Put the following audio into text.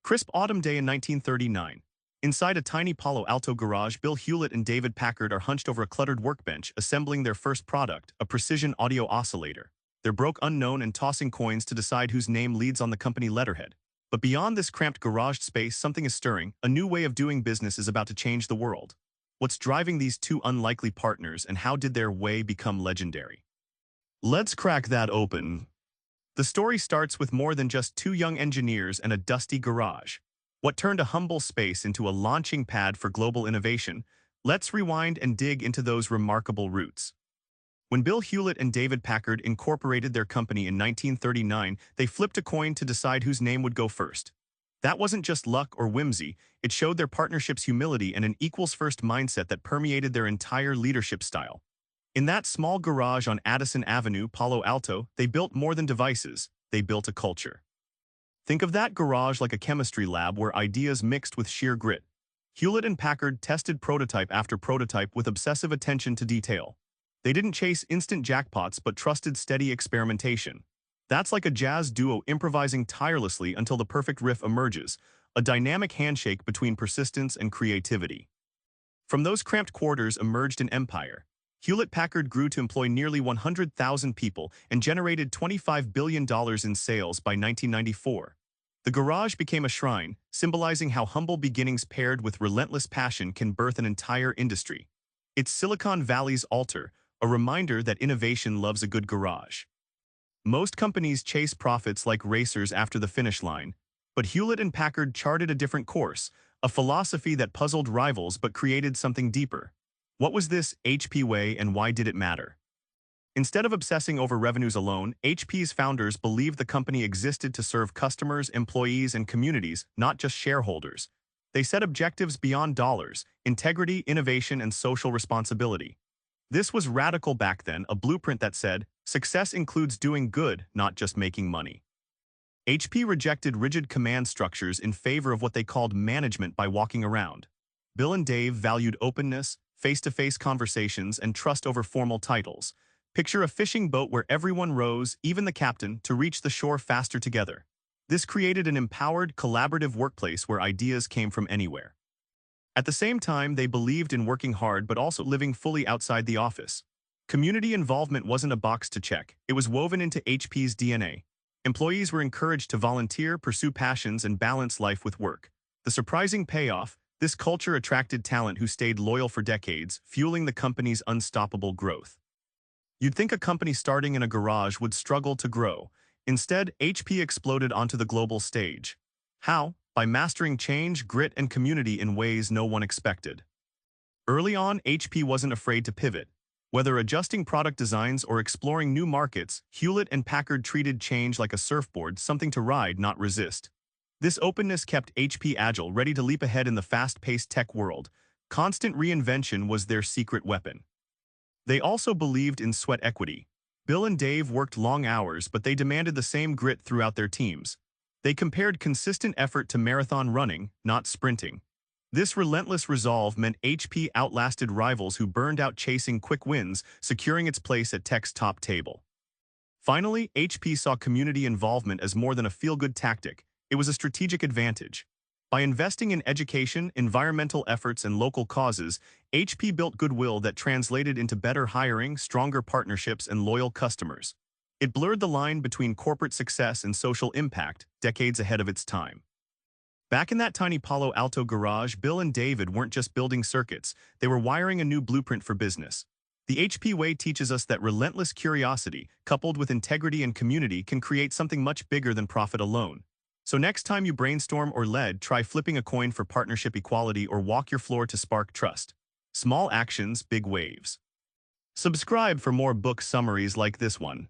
Crisp autumn day in 1939. Inside a tiny Palo Alto garage, Bill Hewlett and David Packard are hunched over a cluttered workbench, assembling their first product, a precision audio oscillator. They're broke unknown and tossing coins to decide whose name leads on the company letterhead. But beyond this cramped garage space, something is stirring. A new way of doing business is about to change the world. What's driving these two unlikely partners, and how did their way become legendary? Let's crack that open. The story starts with more than just two young engineers and a dusty garage. What turned a humble space into a launching pad for global innovation? Let's rewind and dig into those remarkable roots. When Bill Hewlett and David Packard incorporated their company in 1939, they flipped a coin to decide whose name would go first. That wasn't just luck or whimsy, it showed their partnership's humility and an equals-first mindset that permeated their entire leadership style. In that small garage on Addison Avenue, Palo Alto, they built more than devices, they built a culture. Think of that garage like a chemistry lab where ideas mixed with sheer grit. Hewlett and Packard tested prototype after prototype with obsessive attention to detail. They didn't chase instant jackpots but trusted steady experimentation. That's like a jazz duo improvising tirelessly until the perfect riff emerges, a dynamic handshake between persistence and creativity. From those cramped quarters emerged an empire. Hewlett-Packard grew to employ nearly 100,000 people and generated $25 billion in sales by 1994. The garage became a shrine, symbolizing how humble beginnings paired with relentless passion can birth an entire industry. It's Silicon Valley's altar, a reminder that innovation loves a good garage. Most companies chase profits like racers after the finish line, but Hewlett and Packard charted a different course, a philosophy that puzzled rivals but created something deeper. What was this HP way, and why did it matter? Instead of obsessing over revenues alone, HP's founders believed the company existed to serve customers, employees, and communities, not just shareholders. They set objectives beyond dollars: integrity, innovation, and social responsibility. This was radical back then, a blueprint that said, success includes doing good, not just making money. HP rejected rigid command structures in favor of what they called management by walking around. Bill and Dave valued openness, face-to-face conversations, and trust over formal titles. Picture a fishing boat where everyone rows, even the captain, to reach the shore faster together. This created an empowered, collaborative workplace where ideas came from anywhere. At the same time, they believed in working hard but also living fully outside the office. Community involvement wasn't a box to check, it was woven into HP's DNA. Employees were encouraged to volunteer, pursue passions, and balance life with work. The surprising payoff: this culture attracted talent who stayed loyal for decades, fueling the company's unstoppable growth. You'd think a company starting in a garage would struggle to grow. Instead, HP exploded onto the global stage. How? By mastering change, grit, and community in ways no one expected. Early on, HP wasn't afraid to pivot. Whether adjusting product designs or exploring new markets, Hewlett and Packard treated change like a surfboard, something to ride, not resist. This openness kept HP agile, ready to leap ahead in the fast-paced tech world. Constant reinvention was their secret weapon. They also believed in sweat equity. Bill and Dave worked long hours, but they demanded the same grit throughout their teams. They compared consistent effort to marathon running, not sprinting. This relentless resolve meant HP outlasted rivals who burned out chasing quick wins, securing its place at tech's top table. Finally, HP saw community involvement as more than a feel-good tactic. It was a strategic advantage. By investing in education, environmental efforts, and local causes, HP built goodwill that translated into better hiring, stronger partnerships, and loyal customers. It blurred the line between corporate success and social impact, decades ahead of its time. Back in that tiny Palo Alto garage, Bill and David weren't just building circuits, they were wiring a new blueprint for business. The HP way teaches us that relentless curiosity, coupled with integrity and community, can create something much bigger than profit alone. So next time you brainstorm or lead, try flipping a coin for partnership equality or walk your floor to spark trust. Small actions, big waves. Subscribe for more book summaries like this one.